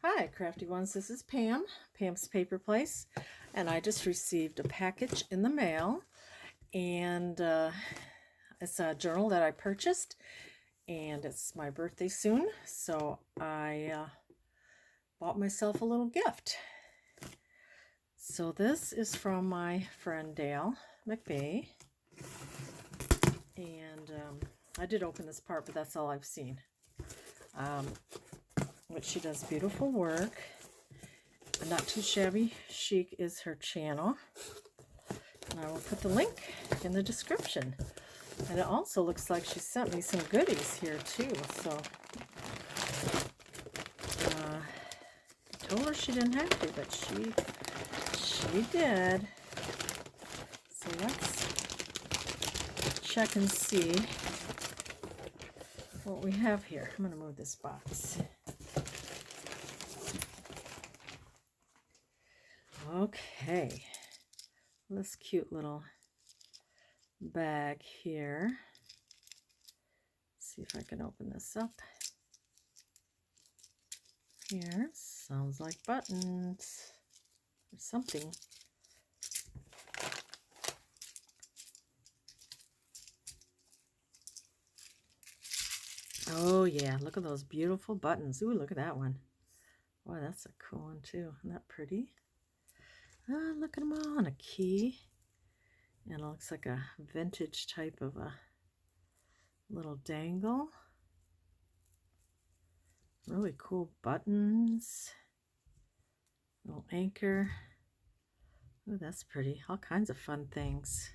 Hi, crafty ones. This is Pam, Pam's Paper Place, and I just received a package in the mail, and it's a journal that I purchased, and it's my birthday soon, so I bought myself a little gift. So this is from my friend Dale McBay, and I did open this part, but that's all I've seen. But she does beautiful work. Not Too Shabby Chic is her channel. And I will put the link in the description. And it also looks like she sent me some goodies here too. So I told her she didn't have to, but she did. So let's check and see what we have here. I'm going to move this box. Okay, this cute little bag here. Let's see if I can open this up. Here, sounds like buttons or something. Oh yeah, look at those beautiful buttons. Ooh, look at that one. Boy, that's a cool one too. Isn't that pretty? Look at them all on a key. And it looks like a vintage type of a little dangle. Really cool buttons. Little anchor. Ooh, that's pretty. All kinds of fun things.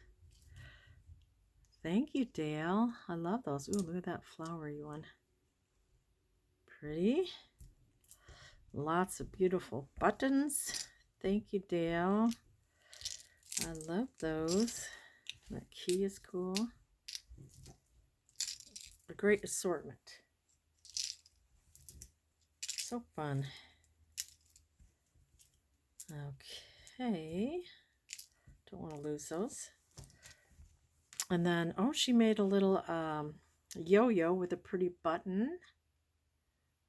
Thank you, Dale. I love those. Ooh, look at that flowery one. Pretty. Lots of beautiful buttons. Thank you, Dale. I love those. That key is cool. A great assortment. So fun. Okay. Don't want to lose those. And then, oh, she made a little yo-yo with a pretty button.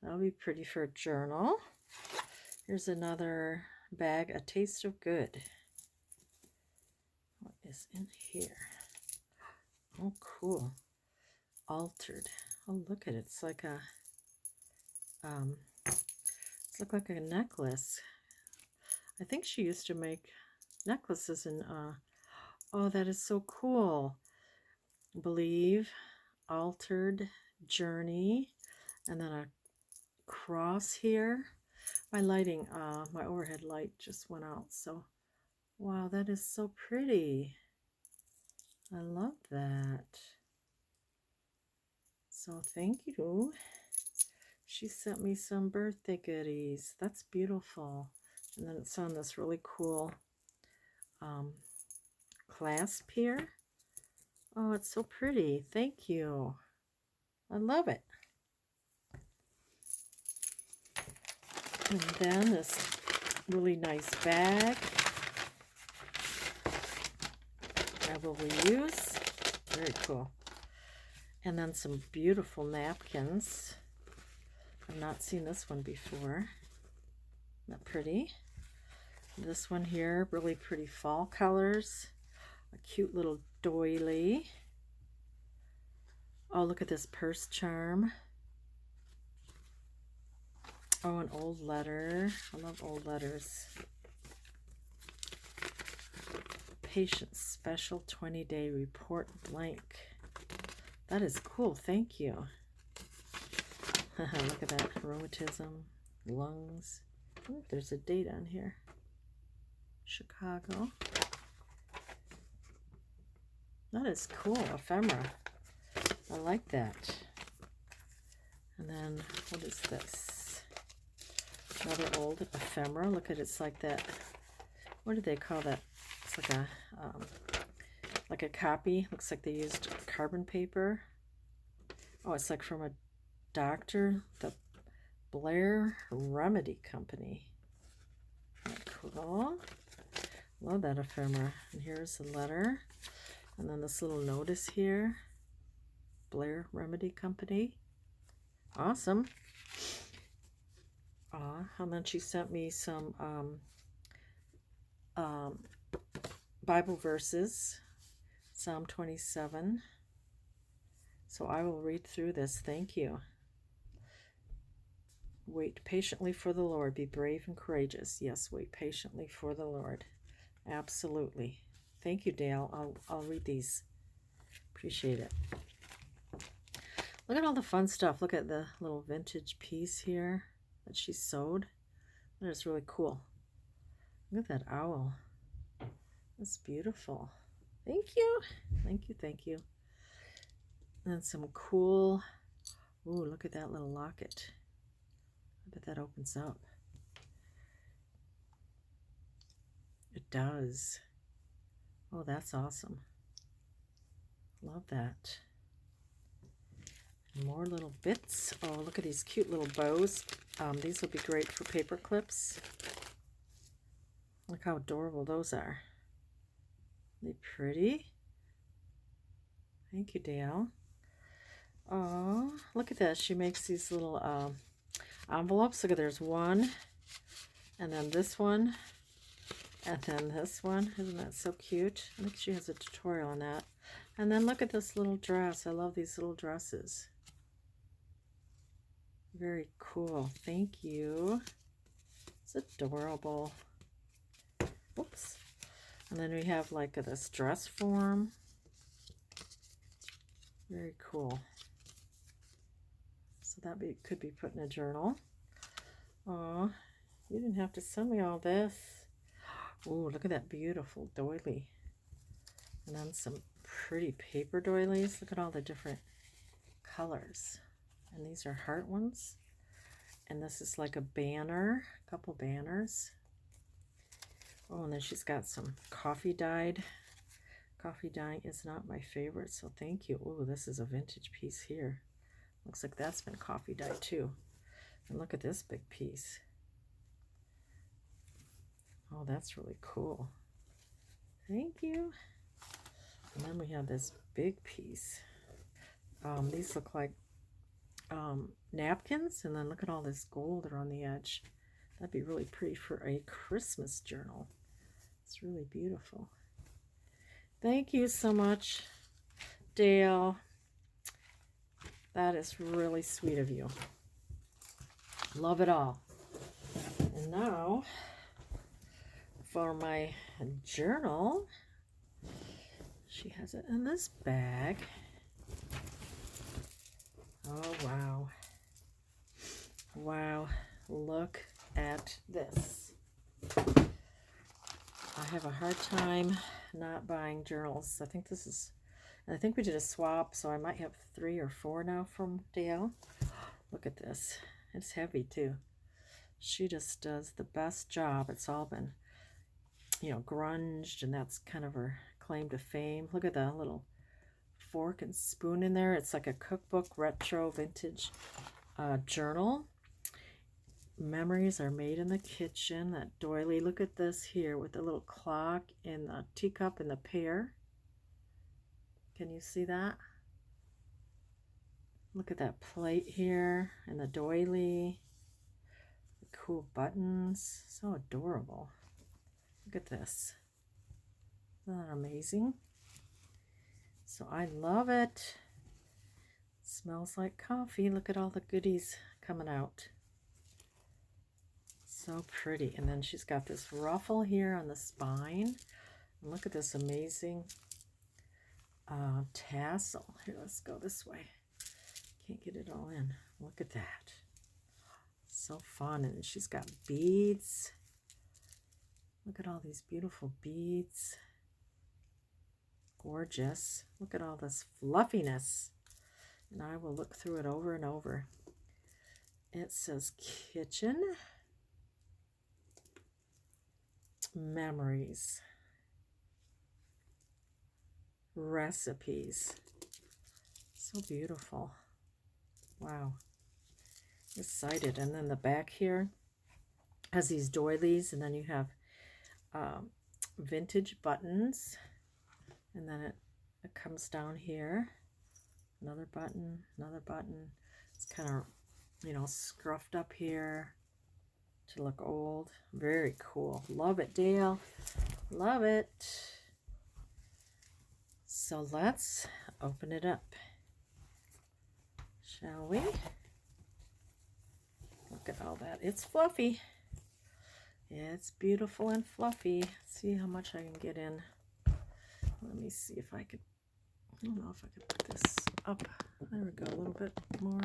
That'll be pretty for a journal. Here's another bag, A Taste of Good. What is in here? Oh, cool. Altered. Oh, look at it. It's like a, it's look like a necklace. I think she used to make necklaces and, oh, that is so cool. Believe, Altered, Journey, and then a cross here. My lighting, my overhead light just went out, so wow, that is so pretty. I love that. So thank you. She sent me some birthday goodies. That's beautiful. And then it's on this really cool clasp here. Oh, it's so pretty. Thank you. I love it. And then this really nice bag I will reuse. Very cool. And then some beautiful napkins. I've not seen this one before. Isn't that pretty? This one here, really pretty fall colors. A cute little doily. Oh, look at this purse charm. Oh, an old letter. I love old letters. Patient special 20-day report blank. That is cool. Thank you. Look at that. Rheumatism, lungs. Ooh, there's a date on here. Chicago. That is cool. Ephemera. I like that. And then, what is this? Another old ephemera. Look at it. It's like that. What do they call that? It's like a copy. Looks like they used carbon paper. Oh, it's like from a doctor. The Blair Remedy Company. Cool. Love that ephemera. And here's the letter. And then this little notice here. Blair Remedy Company. Awesome. And then she sent me some Bible verses, Psalm 27. So I will read through this. Thank you. Wait patiently for the Lord. Be brave and courageous. Yes, wait patiently for the Lord. Absolutely. Thank you, Dale. I'll read these. Appreciate it. Look at all the fun stuff. Look at the little vintage piece here that she sewed. That is really cool. Look at that owl. That's beautiful. Thank you. Thank you, thank you. And some cool, ooh, look at that little locket. I bet that opens up. It does. Oh, that's awesome. Love that. More little bits. Oh, look at these cute little bows. These will be great for paper clips. Look how adorable those are. Aren't they pretty? Thank you, Dale. Oh, look at that. She makes these little envelopes. Look at, there's one, and then this one, and then this one. Isn't that so cute? I think she has a tutorial on that. And then look at this little dress. I love these little dresses. Very cool. Thank you. It's adorable. Oops. And then we have like this dress form. Very cool. So that could be put in a journal. Oh, you didn't have to send me all this. Oh, look at that beautiful doily. And then some pretty paper doilies. Look at all the different colors. And these are heart ones. And this is like a banner, a couple banners. Oh, and then she's got some coffee dyed. Coffee dyeing is not my favorite, so thank you. Oh, this is a vintage piece here. Looks like that's been coffee dyed too. And look at this big piece. Oh, that's really cool. Thank you. And then we have this big piece. These look like napkins, and then look at all this gold around the edge. That'd be really pretty for a Christmas journal. It's really beautiful. Thank you so much, Dale. That is really sweet of you. Love it all. And now, for my journal, she has it in this bag. Oh, wow. Wow. Look at this. I have a hard time not buying journals. I think this is, and I think we did a swap, so I might have 3 or 4 now from Dale. Look at this. It's heavy too. She just does the best job. It's all been, you know, grunged, and that's kind of her claim to fame. Look at the little fork and spoon in there. It's like a cookbook, retro, vintage journal. Memories are made in the kitchen. That doily. Look at this here with the little clock and the teacup and the pear. Can you see that? Look at that plate here and the doily. The cool buttons. So adorable. Look at this. Isn't that amazing? So I love it. It smells like coffee. Look at all the goodies coming out. So pretty. And then she's got this ruffle here on the spine. And look at this amazing tassel. Here, let's go this way. Can't get it all in. Look at that. So fun. And she's got beads. Look at all these beautiful beads. Gorgeous. Look at all this fluffiness. And I will look through it over and over. It says kitchen memories, recipes. So beautiful. Wow. Excited. And then the back here has these doilies, and then you have vintage buttons, and then it comes down here. Another button, another button. It's kind of, you know, scruffed up here. to look old. Very cool. Love it, Dale. Love it. So let's open it up, shall we? Look at all that. It's fluffy. It's beautiful and fluffy. Let's see how much I can get in. Let me see if I could, I don't know if I could put this up. There we go, a little bit more.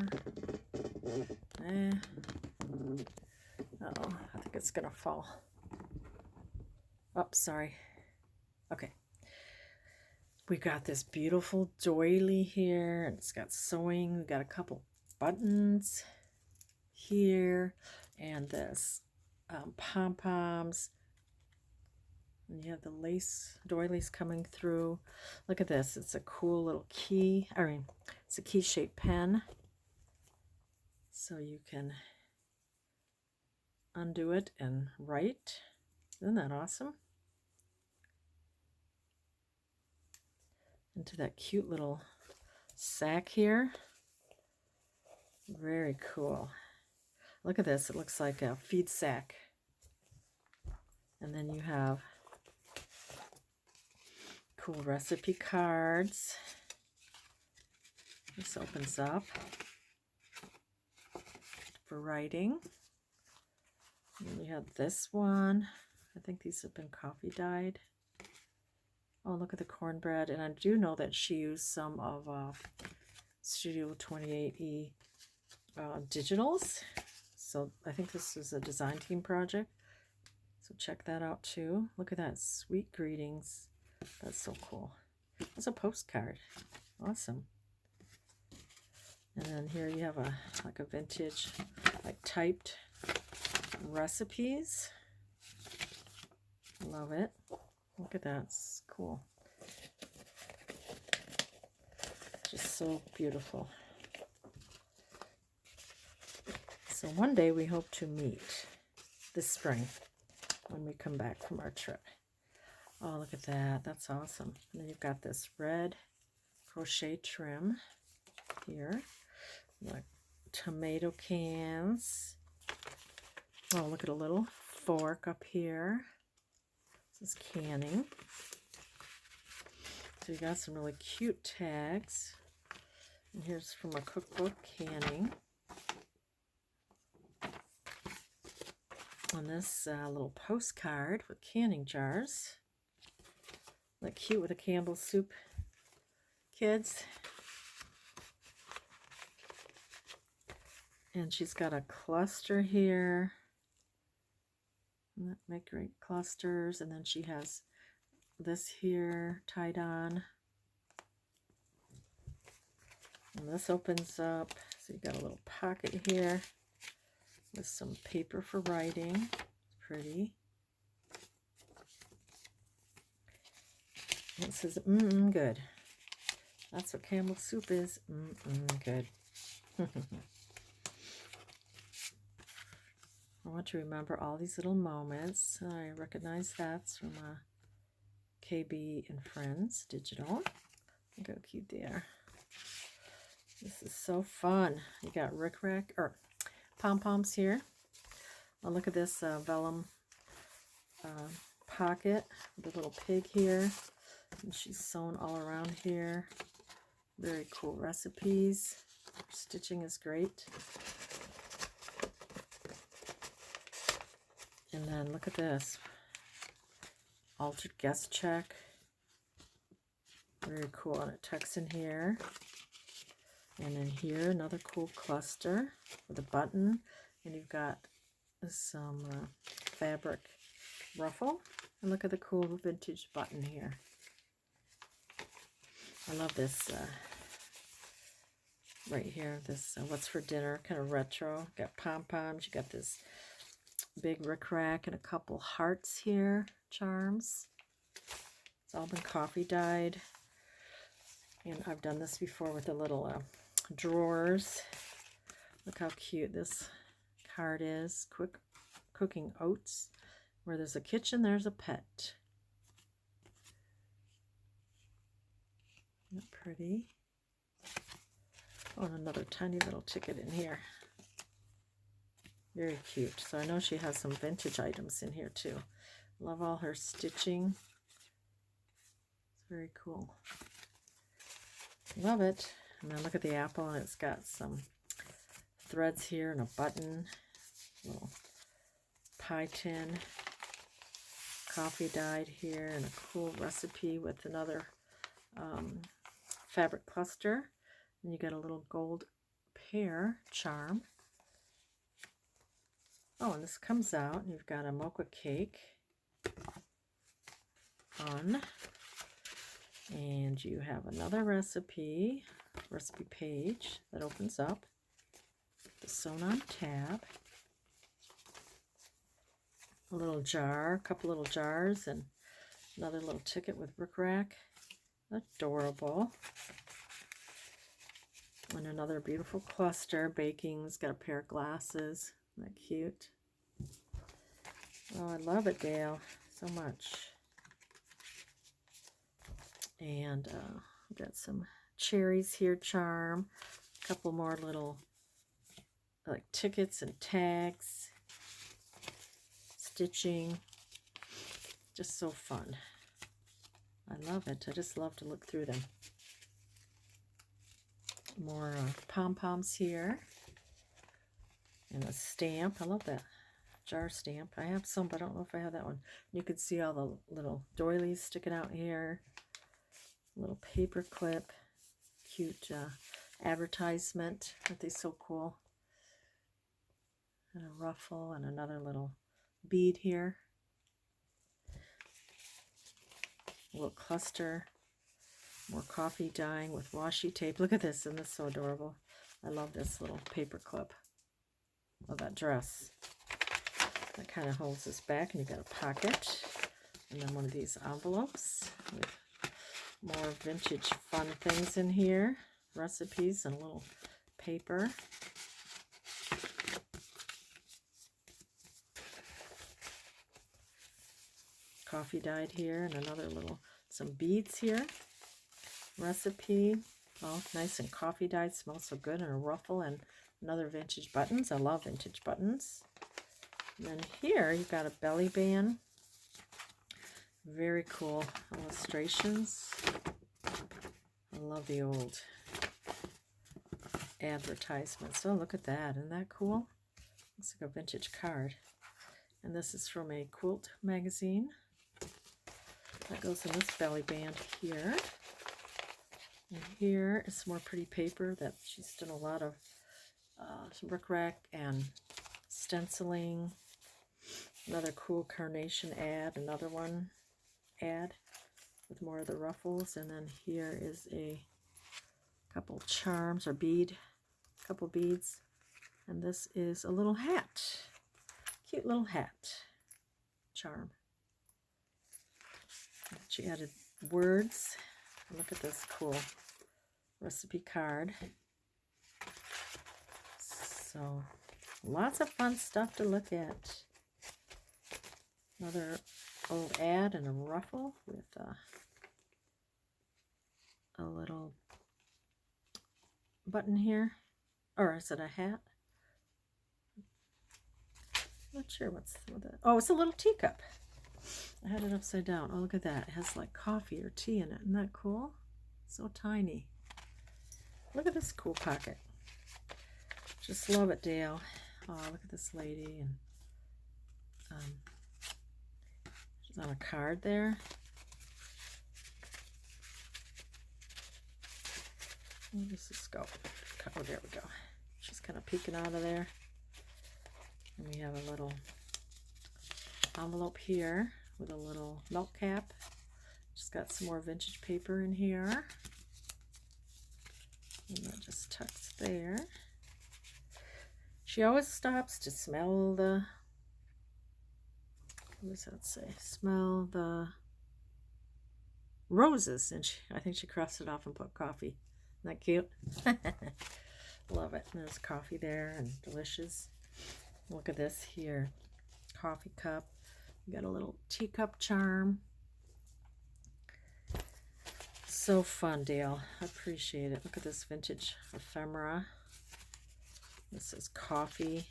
Uh-oh, I think it's gonna fall. Oh, sorry. Okay. We got this beautiful doily here, and it's got sewing. We got a couple buttons here, and this pom-poms. And you have the lace doilies coming through. Look at this. It's a cool little key. It's a key-shaped pen. So you can undo it and write. Isn't that awesome? Into that cute little sack here. Very cool. Look at this. It looks like a feed sack. And then you have cool recipe cards. This opens up for writing. And then you have this one. I think these have been coffee dyed. Oh, look at the cornbread. And I do know that she used some of Studio 28E digitals. So I think this is a design team project. So check that out too. Look at that. Sweet greetings. That's so cool. It's a postcard. Awesome. And then here you have like a vintage, like typed recipes. Love it. Look at that. It's cool. Just so beautiful. So one day we hope to meet this spring when we come back from our trip. Oh, look at that. That's awesome. And then you've got this red crochet trim here. Like tomato cans. Oh, look at a little fork up here. This is canning. So you got some really cute tags. And here's from a cookbook, canning. On this little postcard with canning jars. Look cute with a Campbell's soup, kids. And she's got a cluster here. Make great clusters. And then she has this here tied on. And this opens up. So you got a little pocket here with some paper for writing. It's pretty. And it says, good. That's what Campbell's soup is. Good. I want to remember all these little moments. I recognize that's from KB and Friends Digital. Look how cute they are. This is so fun. You got rickrack or pom-poms here. Oh, look at this vellum pocket with a little pig here. And she's sewn all around here. Very cool recipes. Stitching is great. And then look at this. Altered guest check. Very cool. And it tucks in here. And then here, another cool cluster with a button. And you've got some fabric ruffle. And look at the cool vintage button here. I love this right here. This what's for dinner, kind of retro. Got pom-poms. You got this big rickrack and a couple hearts here. Charms. It's all been coffee dyed. And I've done this before with the little drawers. Look how cute this card is. Quick cooking oats. Where there's a kitchen, there's a pet. Isn't that pretty? Oh, and another tiny little ticket in here. Very cute. So I know she has some vintage items in here too. Love all her stitching. It's very cool. Love it. And then look at the apple, and it's got some threads here and a button, little pie tin, coffee dyed here, and a cool recipe with another fabric cluster. And you got a little gold pear charm. Oh, and this comes out, and you've got a mocha cake on, and you have another recipe page that opens up, the sewn on tab, a little jar, a couple little jars, and another little ticket with rickrack. Adorable. And another beautiful cluster. Baking's got a pair of glasses. Isn't that cute? Oh, I love it, Dale, so much. And we've got some cherries here, charm. A couple more little like tickets and tags. Stitching. Just so fun. I love it. I just love to look through them. More pom-poms here. And a stamp. I love that jar stamp. I have some, but I don't know if I have that one. You can see all the little doilies sticking out here. Little paper clip. Cute advertisement. Aren't they so cool? And a ruffle and another little bead here. A little cluster. More coffee dyeing with washi tape. Look at this, and this is so adorable. I love this little paper clip of that dress. That kind of holds this back, and you've got a pocket. And then one of these envelopes with more vintage fun things in here. Recipes and a little paper. Coffee dyed here, and another little, some beads here. Recipe, all nice and coffee dyed, smells so good, and a ruffle and another vintage buttons. I love vintage buttons. And then here you've got a belly band. Very cool illustrations. I love the old advertisements. Oh, look at that. Isn't that cool? Looks like a vintage card. And this is from a quilt magazine. That goes in this belly band here. And here is some more pretty paper that she's done a lot of some rickrack and stenciling. Another cool carnation ad, another one ad with more of the ruffles. And then here is a couple charms or couple beads. And this is a little hat. Cute little hat charm. She added words. Look at this cool recipe card. So lots of fun stuff to look at. Another old ad and a ruffle with a little button here. Or is it a hat? Not sure what's that. Oh, it's a little teacup. I had it upside down. Oh, look at that. It has like coffee or tea in it. Isn't that cool? So tiny. Look at this cool pocket. Just love it, Dale. Oh, look at this lady. And she's on a card there. Where does this go? Oh, there we go. She's kind of peeking out of there. And we have a little envelope here with a little milk cap. Just got some more vintage paper in here. And that just tucks there. She always stops to smell the, what does that say? Smell the roses. And I think she crossed it off and put coffee. Isn't that cute? Love it. And there's coffee there and delicious. Look at this here. Coffee cup. You got a little teacup charm. So fun, Dale. I appreciate it. Look at this vintage ephemera. This is coffee.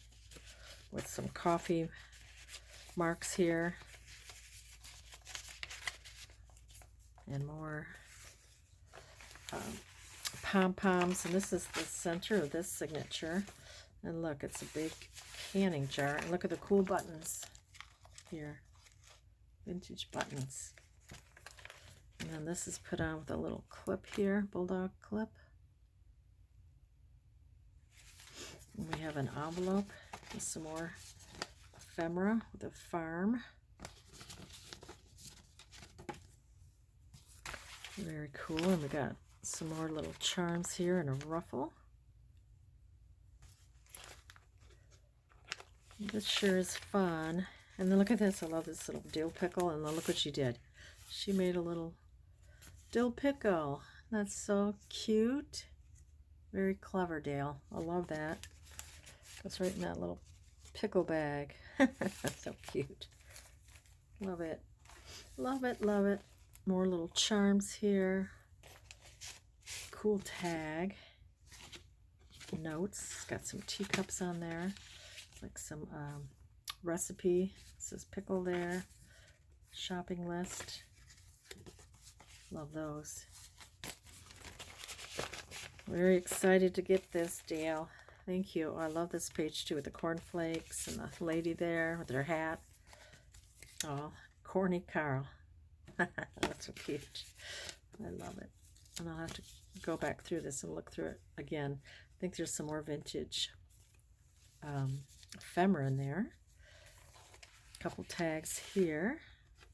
with some coffee marks here. And more pom-poms. And this is the center of this signature. And look, it's a big canning jar. And look at the cool buttons here. Vintage buttons. And then this is put on with a little clip here, bulldog clip. And we have an envelope with some more ephemera with a farm. Very cool. And we got some more little charms here and a ruffle. This sure is fun. And then look at this. I love this little dill pickle. And then look what she did. She made a little dill pickle. That's so cute. Very clever, Dale. I love that. Goes right in that little pickle bag. That's so cute. Love it. Love it, love it. More little charms here. Cool tag. Notes. Got some teacups on there. Like some recipe. It says pickle there. Shopping list. Love those. Very excited to get this, Dale. Thank you. Oh, I love this page too with the cornflakes and the lady there with her hat. Oh, corny Carl. That's so cute. I love it. And I'll have to go back through this and look through it again. I think there's some more vintage ephemera in there. A couple tags here.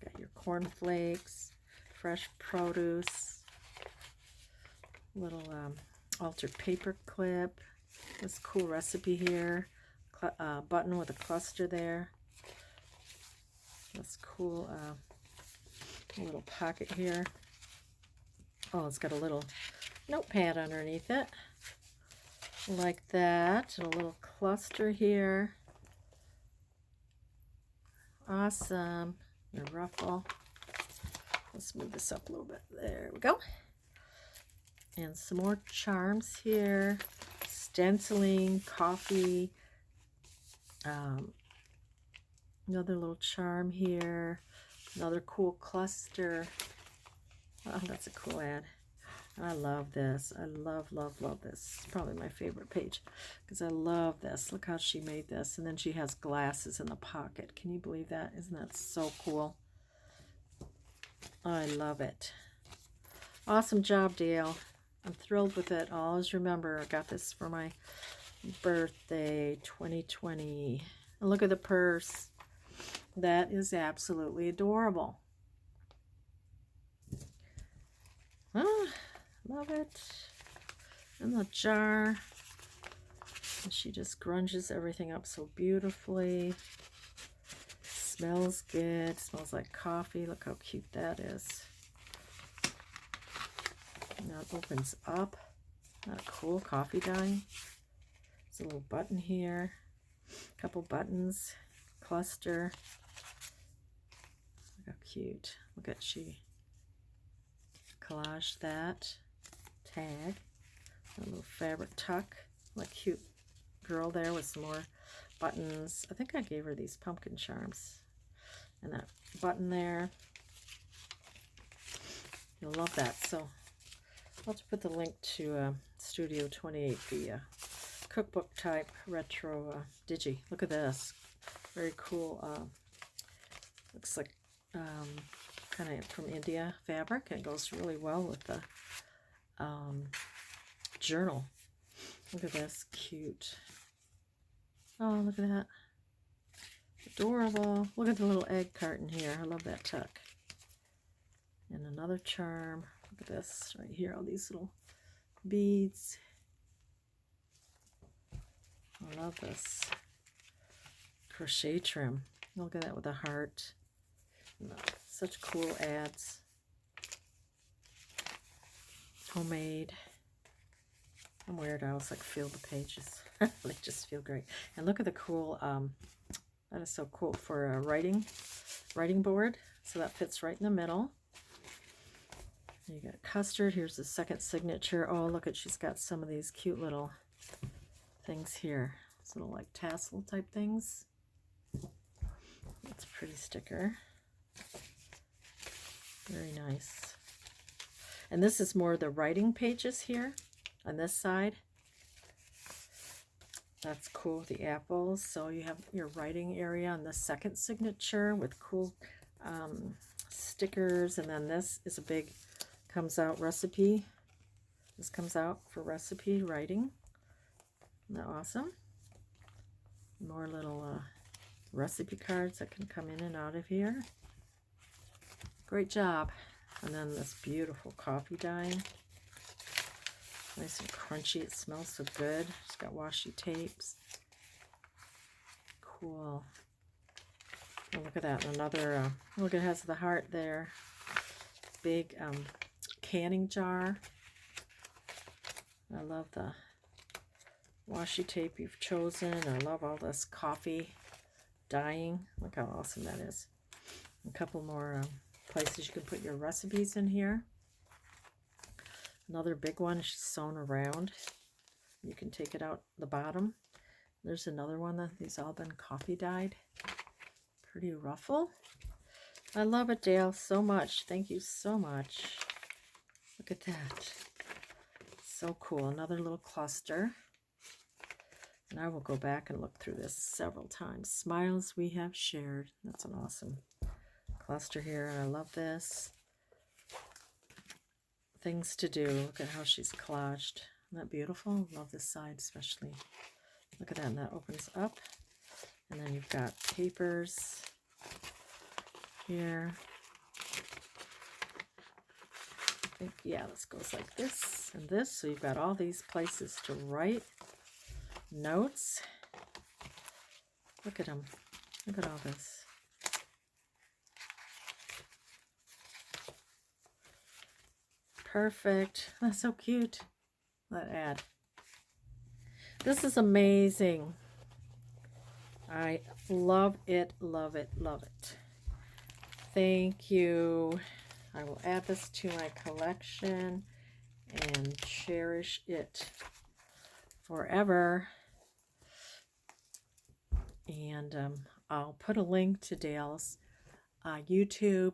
Got your cornflakes, fresh produce, little altered paper clip, this cool recipe here, button with a cluster there. That's cool. A little pocket here. Oh, it's got a little notepad underneath it, like that. And a little cluster here. Awesome. Your ruffle. Let's move this up a little bit. There we go. And some more charms here. Stenciling, coffee. Another little charm here. Another cool cluster. Oh, that's a cool ad. I love this. I love, love, love this. It's probably my favorite page because I love this. Look how she made this. And then she has glasses in the pocket. Can you believe that? Isn't that so cool? I love it. Awesome job, Dale. I'm thrilled with it. I'll always remember I got this for my birthday, 2020. And look at the purse. That is absolutely adorable. Oh, love it. And the jar. And she just grunges everything up so beautifully. Smells good. Smells like coffee. Look how cute that is. Now it opens up. Not a cool coffee dye. There's a little button here. A couple buttons. Cluster. Look how cute. Look at she collaged that. Tag. A little fabric tuck. Like cute girl there with some more buttons. I think I gave her these pumpkin charms. And that button there. You'll love that. So I'll have to put the link to Studio 28, the cookbook type retro digi. Look at this. Very cool. Looks like kind of from India fabric. It goes really well with the journal. Look at this. Cute. Oh, look at that. Adorable. Look at the little egg carton here. I love that tuck. And another charm. Look at this right here. All these little beads. I love this. Crochet trim. Look at that with a heart. Such cool ads. Homemade. I'm weird. I always like feel the pages. They just feel great. And look at the cool, that is so cool for a writing board. So that fits right in the middle. You got custard. Here's the second signature. Oh, look at, she's got some of these cute little things here. These little like tassel type things. pretty sticker. Very nice. And this is more the writing pages here on this side. That's cool, the apples. So you have your writing area on the second signature with cool stickers. And then this is a big, comes out recipe. This comes out for recipe writing. Isn't that awesome? More little recipe cards that can come in and out of here. Great job. And then this beautiful coffee dye. Nice and crunchy. It smells so good. It's got washi tapes. Cool. Oh, look at that. Another, look, it has the heart there. Big canning jar. I love the washi tape you've chosen. I love all this coffee dyeing. Look how awesome that is. A couple more places you can put your recipes in here. Another big one is sewn around. You can take it out the bottom. There's another one that these all been coffee dyed. Pretty ruffle. I love it, Dale, so much. Thank you so much. Look at that. So cool. Another little cluster. And I will go back and look through this several times. Smiles we have shared. That's an awesome cluster here. I love this. Things to do. Look at how she's collaged. Isn't that beautiful? Love this side especially. Look at that. And that opens up. And then you've got papers here. I think, yeah, this goes like this and this. So you've got all these places to write notes. Look at them. Look at all this. Perfect. That's so cute. That ad. This is amazing. I love it, love it, love it. Thank you. I will add this to my collection and cherish it forever. And I'll put a link to Dale's YouTube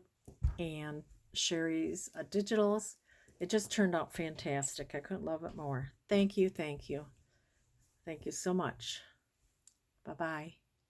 and Sherry's digitals. It just turned out fantastic. I couldn't love it more. Thank you, thank you. Thank you so much. Bye-bye.